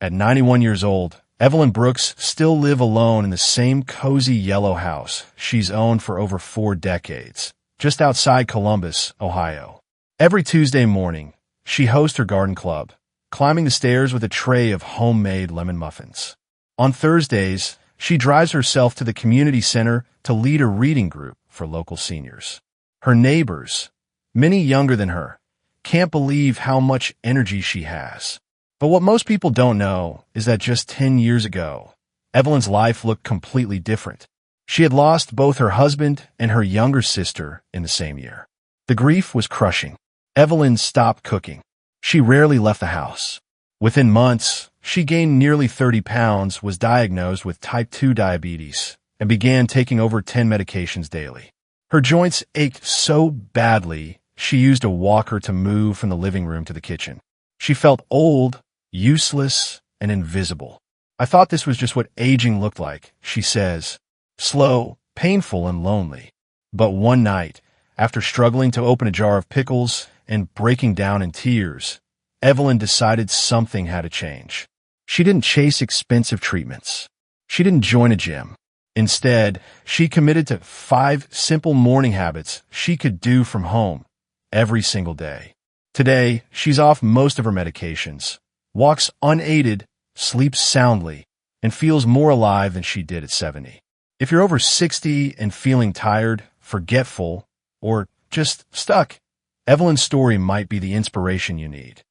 At 91 years old, Evelyn Brooks still lives alone in the same cozy yellow house she's owned for over 4 decades, just outside Columbus, Ohio. Every Tuesday morning, she hosts her garden club, climbing the stairs with a tray of homemade lemon muffins. On Thursdays, she drives herself to the community center to lead a reading group for local seniors. Her neighbors, many younger than her, can't believe how much energy she has. But what most people don't know is that just 10 years ago, Evelyn's life looked completely different. She had lost both her husband and her younger sister in the same year. The grief was crushing. Evelyn stopped cooking. She rarely left the house. Within months, she gained nearly 30 pounds, was diagnosed with type 2 diabetes, and began taking over 10 medications daily. Her joints ached so badly, she used a walker to move from the living room to the kitchen. She felt old, useless, and invisible. I thought this was just what aging looked like, she says. Slow, painful, and lonely. But one night, after struggling to open a jar of pickles and breaking down in tears, Evelyn decided something had to change. She didn't chase expensive treatments. She didn't join a gym. Instead, she committed to 5 simple morning habits she could do from home every single day. Today, she's off most of her medications, walks unaided, sleeps soundly, and feels more alive than she did at 70. If you're over 60 and feeling tired, forgetful, or just stuck, Evelyn's story might be the inspiration you need.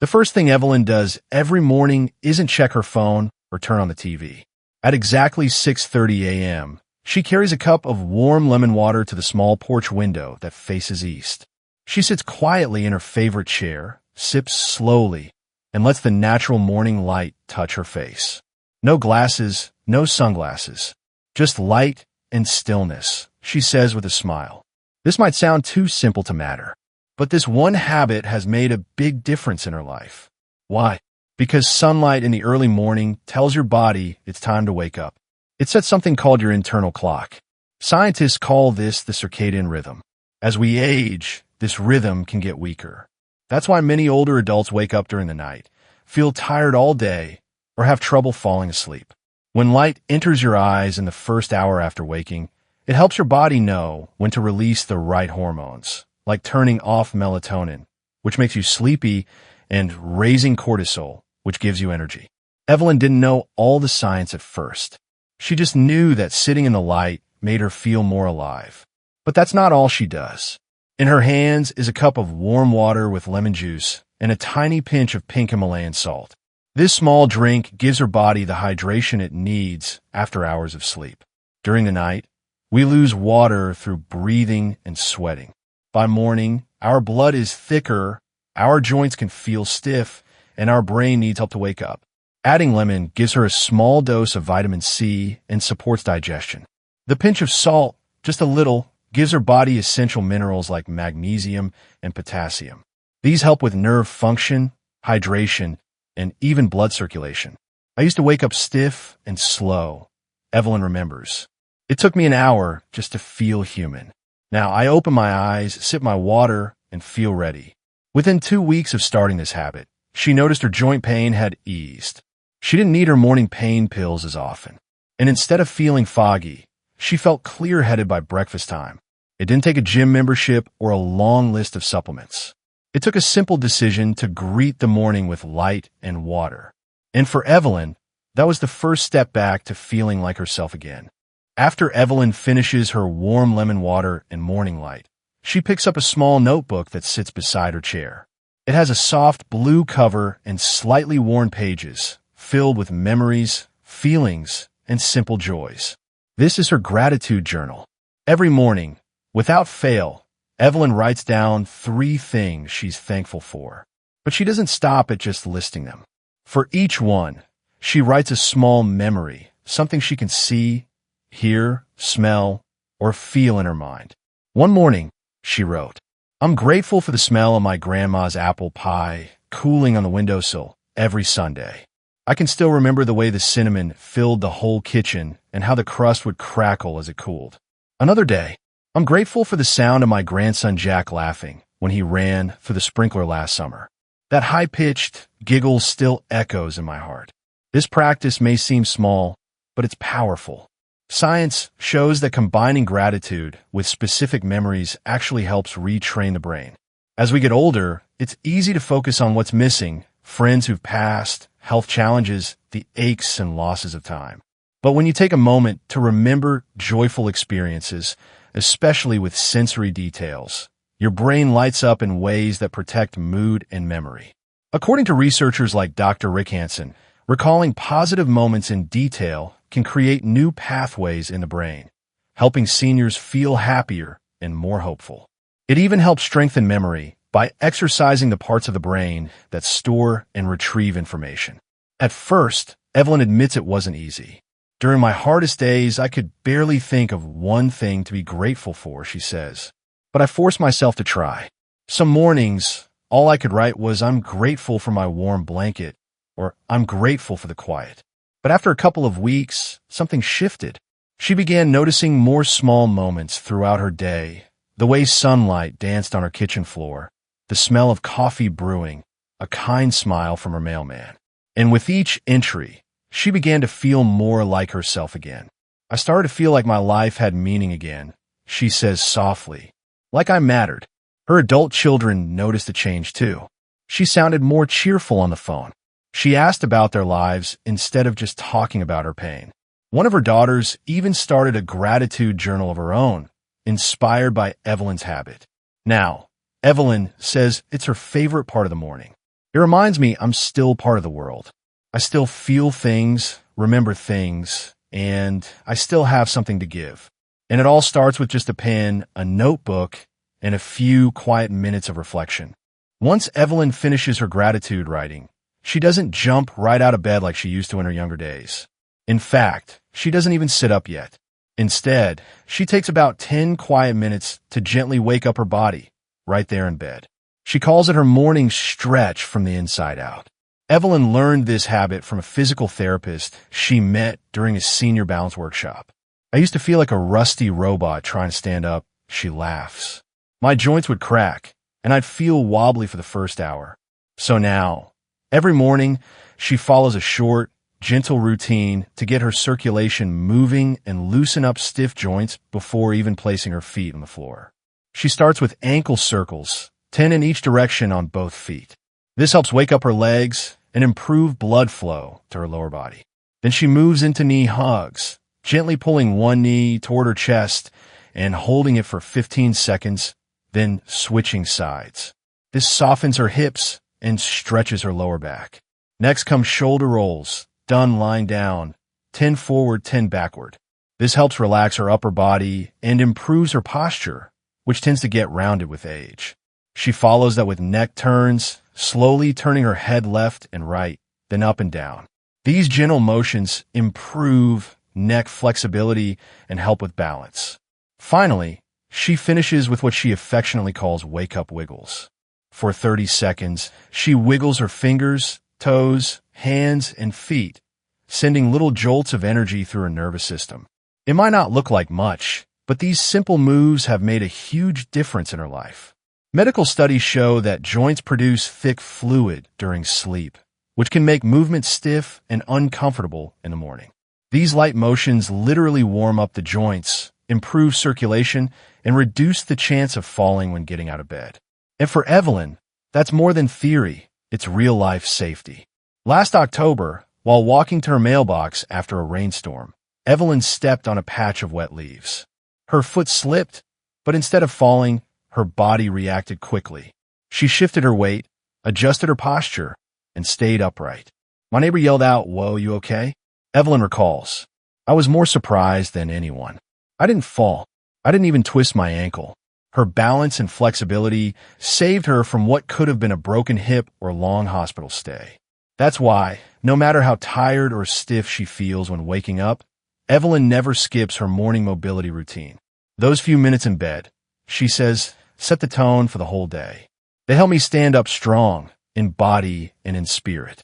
The first thing Evelyn does every morning isn't check her phone or turn on the TV. At exactly 6:30 a.m., she carries a cup of warm lemon water to the small porch window that faces east. She sits quietly in her favorite chair, sips slowly, and lets the natural morning light touch her face. No glasses, no sunglasses, just light and stillness, she says with a smile. This might sound too simple to matter, but this one habit has made a big difference in her life. Why? Because sunlight in the early morning tells your body it's time to wake up. It sets something called your internal clock. Scientists call this the circadian rhythm. As we age, this rhythm can get weaker. That's why many older adults wake up during the night, feel tired all day, or have trouble falling asleep. When light enters your eyes in the first hour after waking, it helps your body know when to release the right hormones, like turning off melatonin, which makes you sleepy, and raising cortisol, which gives you energy. Evelyn didn't know all the science at first. She just knew that sitting in the light made her feel more alive. But that's not all she does. In her hands is a cup of warm water with lemon juice and a tiny pinch of pink Himalayan salt. This small drink gives her body the hydration it needs after hours of sleep. During the night, we lose water through breathing and sweating. By morning, our blood is thicker, our joints can feel stiff, and our brain needs help to wake up. Adding lemon gives her a small dose of vitamin C and supports digestion. The pinch of salt, just a little, gives her body essential minerals like magnesium and potassium. These help with nerve function, hydration, and even blood circulation. I used to wake up stiff and slow, Evelyn remembers. It took me an hour just to feel human. Now I open my eyes, sip my water, and feel ready. Within 2 weeks of starting this habit, she noticed her joint pain had eased. She didn't need her morning pain pills as often. And instead of feeling foggy, she felt clear-headed by breakfast time. It didn't take a gym membership or a long list of supplements. It took a simple decision to greet the morning with light and water. And for Evelyn, that was the first step back to feeling like herself again. After Evelyn finishes her warm lemon water and morning light, she picks up a small notebook that sits beside her chair. It has a soft blue cover and slightly worn pages, filled with memories, feelings, and simple joys. This is her gratitude journal. Every morning, without fail, Evelyn writes down 3 things she's thankful for. But she doesn't stop at just listing them. For each one, she writes a small memory, something she can see, hear, smell, or feel in her mind. One morning, she wrote, "I'm grateful for the smell of my grandma's apple pie cooling on the windowsill every Sunday. I can still remember the way the cinnamon filled the whole kitchen and how the crust would crackle as it cooled." Another day, "I'm grateful for the sound of my grandson Jack laughing when he ran through the sprinkler last summer. That high-pitched giggle still echoes in my heart. This practice may seem small, but it's powerful. Science shows that combining gratitude with specific memories actually helps retrain the brain. As we get older, it's easy to focus on what's missing, friends who've passed, health challenges, the aches and losses of time. But when you take a moment to remember joyful experiences, especially with sensory details, your brain lights up in ways that protect mood and memory. According to researchers like Dr. Rick Hansen, recalling positive moments in detail can create new pathways in the brain, helping seniors feel happier and more hopeful. It even helps strengthen memory by exercising the parts of the brain that store and retrieve information. At first, Evelyn admits it wasn't easy. During my hardest days, I could barely think of one thing to be grateful for, she says. But I forced myself to try. Some mornings, all I could write was, "I'm grateful for my warm blanket," or "I'm grateful for the quiet." But after a couple of weeks, something shifted. She began noticing more small moments throughout her day, the way sunlight danced on her kitchen floor, the smell of coffee brewing, a kind smile from her mailman. And with each entry, she began to feel more like herself again. "I started to feel like my life had meaning again," she says softly, "like I mattered." Her adult children noticed a change too. She sounded more cheerful on the phone. She asked about their lives instead of just talking about her pain. One of her daughters even started a gratitude journal of her own, inspired by Evelyn's habit. Now, Evelyn says it's her favorite part of the morning. "It reminds me I'm still part of the world. I still feel things, remember things, and I still have something to give." And it all starts with just a pen, a notebook, and a few quiet minutes of reflection. Once Evelyn finishes her gratitude writing, she doesn't jump right out of bed like she used to in her younger days. In fact, she doesn't even sit up yet. Instead, she takes about 10 quiet minutes to gently wake up her body, right there in bed. She calls it her morning stretch from the inside out. Evelyn learned this habit from a physical therapist she met during a senior balance workshop. "I used to feel like a rusty robot trying to stand up," she laughs. "My joints would crack, and I'd feel wobbly for the first hour. So now, every morning, she follows a short, gentle routine to get her circulation moving and loosen up stiff joints before even placing her feet on the floor. She starts with ankle circles, 10 in each direction on both feet. This helps wake up her legs and improve blood flow to her lower body. Then she moves into knee hugs, gently pulling one knee toward her chest and holding it for 15 seconds, then switching sides. This softens her hips and stretches her lower back. Next comes shoulder rolls, done lying down, 10 forward, 10 backward. This helps relax her upper body and improves her posture, which tends to get rounded with age. She follows that with neck turns, slowly turning her head left and right, then up and down. These gentle motions improve neck flexibility and help with balance. Finally, she finishes with what she affectionately calls wake-up wiggles. For 30 seconds, she wiggles her fingers, toes, hands, and feet, sending little jolts of energy through her nervous system. It might not look like much, but these simple moves have made a huge difference in her life. Medical studies show that joints produce thick fluid during sleep, which can make movement stiff and uncomfortable in the morning. These light motions literally warm up the joints, improve circulation, and reduce the chance of falling when getting out of bed. And for Evelyn, that's more than theory, it's real-life safety. Last October, while walking to her mailbox after a rainstorm, Evelyn stepped on a patch of wet leaves. Her foot slipped, but instead of falling, her body reacted quickly. She shifted her weight, adjusted her posture, and stayed upright. My neighbor yelled out, "Whoa, you okay?" Evelyn recalls, "I was more surprised than anyone. I didn't fall. I didn't even twist my ankle." Her balance and flexibility saved her from what could have been a broken hip or long hospital stay. That's why, no matter how tired or stiff she feels when waking up, Evelyn never skips her morning mobility routine. Those few minutes in bed, she says, set the tone for the whole day. They help me stand up strong, in body and in spirit.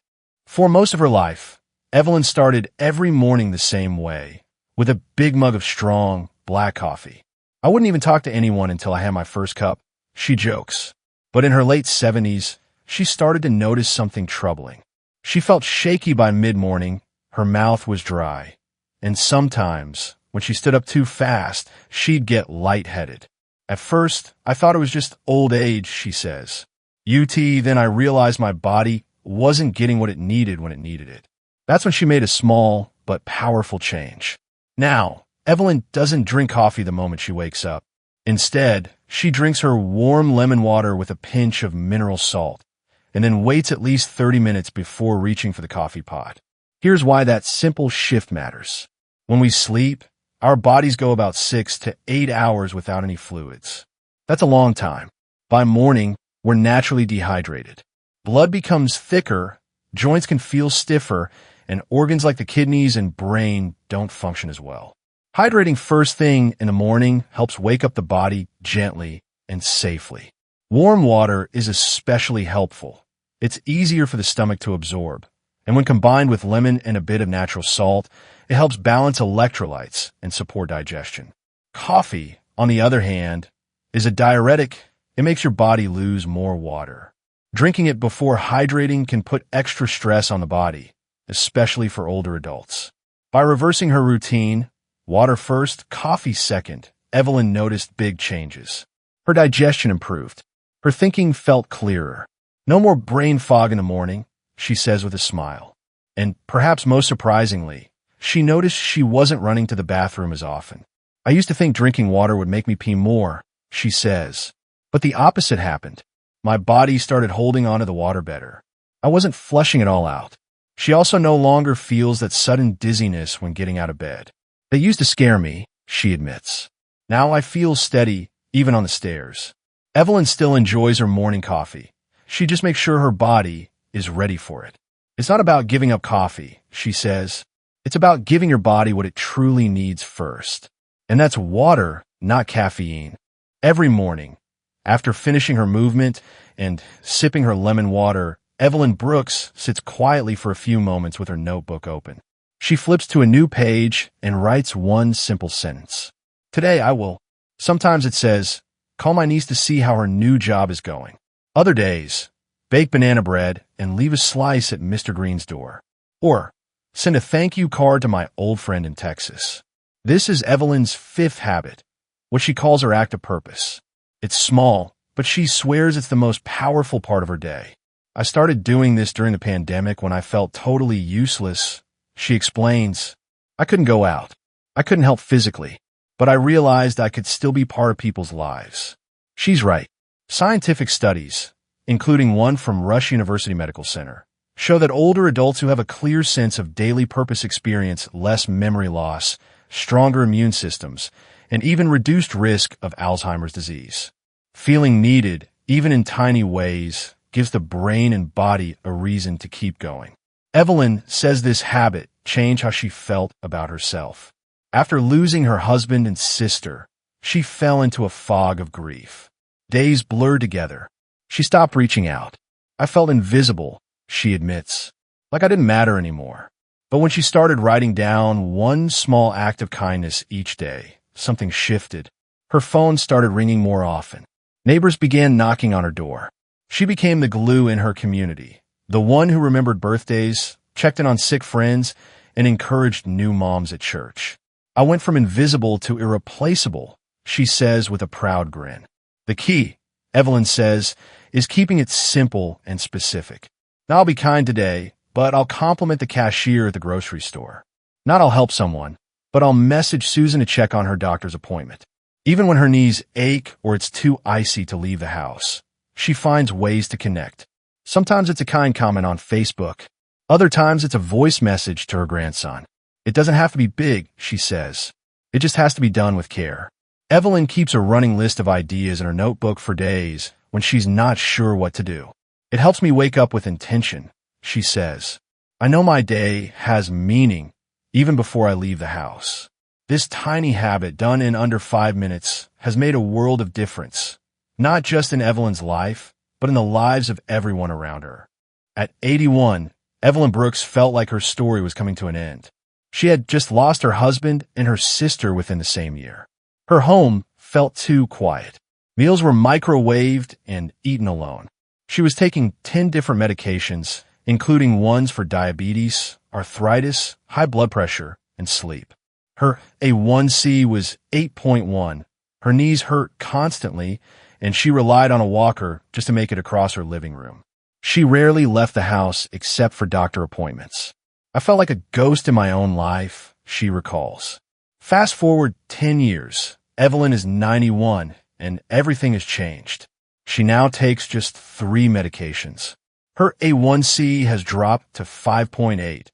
For most of her life, Evelyn started every morning the same way, with a big mug of strong, black coffee. "I wouldn't even talk to anyone until I had my first cup," she jokes. But in her late 70s, she started to notice something troubling. She felt shaky by mid-morning, her mouth was dry, and sometimes, when she stood up too fast, she'd get lightheaded. At first, I thought it was just old age, she says. Then I realized my body wasn't getting what it needed when it needed it. That's when she made a small but powerful change. Now, Evelyn doesn't drink coffee the moment she wakes up. Instead, she drinks her warm lemon water with a pinch of mineral salt, and then waits at least 30 minutes before reaching for the coffee pot. Here's why that simple shift matters. When we sleep, our bodies go about 6 to 8 hours without any fluids. That's a long time. By morning, we're naturally dehydrated. Blood becomes thicker, joints can feel stiffer, and organs like the kidneys and brain don't function as well. Hydrating first thing in the morning helps wake up the body gently and safely. Warm water is especially helpful. It's easier for the stomach to absorb, and when combined with lemon and a bit of natural salt, it helps balance electrolytes and support digestion. Coffee, on the other hand, is a diuretic. It makes your body lose more water. Drinking it before hydrating can put extra stress on the body, especially for older adults. By reversing her routine, water first, coffee second, Evelyn noticed big changes. Her digestion improved. Her thinking felt clearer. No more brain fog in the morning, she says with a smile. And perhaps most surprisingly, she noticed she wasn't running to the bathroom as often. I used to think drinking water would make me pee more, she says. But the opposite happened. My body started holding onto the water better. I wasn't flushing it all out. She also no longer feels that sudden dizziness when getting out of bed. They used to scare me, she admits. Now I feel steady, even on the stairs. Evelyn still enjoys her morning coffee. She just makes sure her body is ready for it. It's not about giving up coffee, she says. It's about giving your body what it truly needs first. And that's water, not caffeine. Every morning, after finishing her movement and sipping her lemon water, Evelyn Brooks sits quietly for a few moments with her notebook open. She flips to a new page and writes one simple sentence. Today I will. Sometimes it says, call my niece to see how her new job is going. Other days, bake banana bread and leave a slice at Mr. Green's door. Or, send a thank you card to my old friend in Texas. This is Evelyn's 5th habit, what she calls her act of purpose. It's small, but she swears it's the most powerful part of her day. I started doing this during the pandemic when I felt totally useless. She explains, I couldn't go out. I couldn't help physically, but I realized I could still be part of people's lives. She's right. Scientific studies, including one from Rush University Medical Center, show that older adults who have a clear sense of daily purpose experience less memory loss, stronger immune systems, and even reduced risk of Alzheimer's disease. Feeling needed, even in tiny ways, gives the brain and body a reason to keep going. Evelyn says this habit changed how she felt about herself. After losing her husband and sister, she fell into a fog of grief. Days blurred together. She stopped reaching out. I felt invisible, she admits, like I didn't matter anymore. But when she started writing down one small act of kindness each day, something shifted. Her phone started ringing more often. Neighbors began knocking on her door. She became the glue in her community, the one who remembered birthdays, checked in on sick friends, and encouraged new moms at church. I went from invisible to irreplaceable, she says with a proud grin. The key, Evelyn says, is keeping it simple and specific. Now I'll be kind today, but I'll compliment the cashier at the grocery store. Not I'll help someone, but I'll message Susan to check on her doctor's appointment. Even when her knees ache or it's too icy to leave the house, she finds ways to connect. Sometimes it's a kind comment on Facebook. Other times it's a voice message to her grandson. It doesn't have to be big, she says. It just has to be done with care. Evelyn keeps a running list of ideas in her notebook for days when she's not sure what to do. It helps me wake up with intention, she says. I know my day has meaning even before I leave the house. This tiny habit done in under 5 minutes has made a world of difference, not just in Evelyn's life, but in the lives of everyone around her. At 81, Evelyn Brooks felt like her story was coming to an end. She had just lost her husband and her sister within the same year. Her home felt too quiet. Meals were microwaved and eaten alone. She was taking 10 different medications, including ones for diabetes, arthritis, high blood pressure, and sleep. Her A1C was 8.1. Her knees hurt constantly, and she relied on a walker just to make it across her living room. She rarely left the house except for doctor appointments. I felt like a ghost in my own life, she recalls. Fast forward 10 years. Evelyn is 91, and everything has changed. She now takes just 3 medications. Her A1C has dropped to 5.8,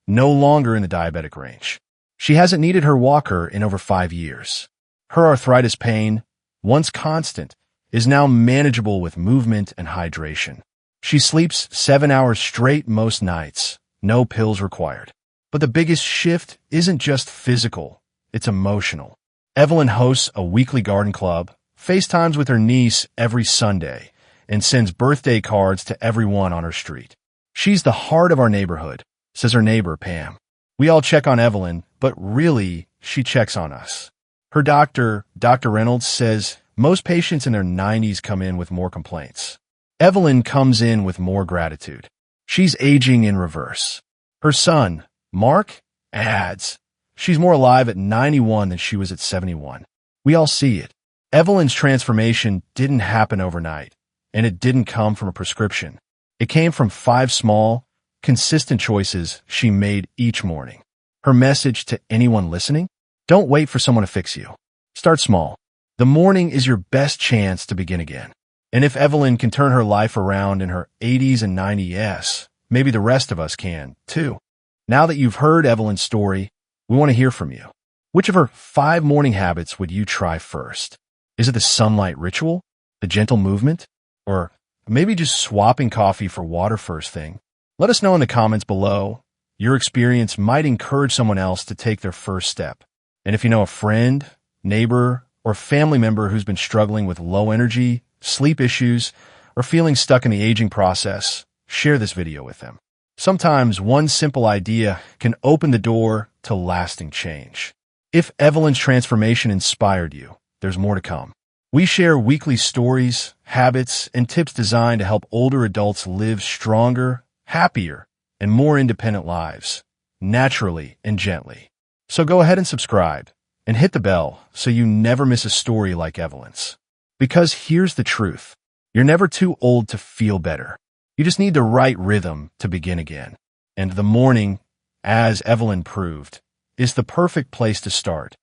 no longer in the diabetic range. She hasn't needed her walker in over 5 years. Her arthritis pain, once constant, is now manageable with movement and hydration. She sleeps 7 hours straight most nights, no pills required. But the biggest shift isn't just physical, it's emotional. Evelyn hosts a weekly garden club, FaceTimes with her niece every Sunday, and sends birthday cards to everyone on her street. She's the heart of our neighborhood, says her neighbor, Pam. We all check on Evelyn, but really, she checks on us. Her doctor, Dr. Reynolds, says most patients in their 90s come in with more complaints. Evelyn comes in with more gratitude. She's aging in reverse. Her son, Mark, adds, she's more alive at 91 than she was at 71. We all see it. Evelyn's transformation didn't happen overnight, and it didn't come from a prescription. It came from 5 small, consistent choices she made each morning. Her message to anyone listening? Don't wait for someone to fix you. Start small. The morning is your best chance to begin again. And if Evelyn can turn her life around in her 80s and 90s, maybe the rest of us can, too. Now that you've heard Evelyn's story, we want to hear from you. Which of her 5 morning habits would you try first? Is it the sunlight ritual? The gentle movement? Or maybe just swapping coffee for water first thing? Let us know in the comments below. Your experience might encourage someone else to take their first step. And if you know a friend, neighbor, or family member who's been struggling with low energy, sleep issues, or feeling stuck in the aging process, share this video with them. Sometimes one simple idea can open the door to lasting change. If Evelyn's transformation inspired you, there's more to come. We share weekly stories, habits, and tips designed to help older adults live stronger, happier, and more independent lives, naturally and gently. So go ahead and subscribe, and hit the bell so you never miss a story like Evelyn's. Because here's the truth. You're never too old to feel better. You just need the right rhythm to begin again. And the morning, as Evelyn proved, is the perfect place to start.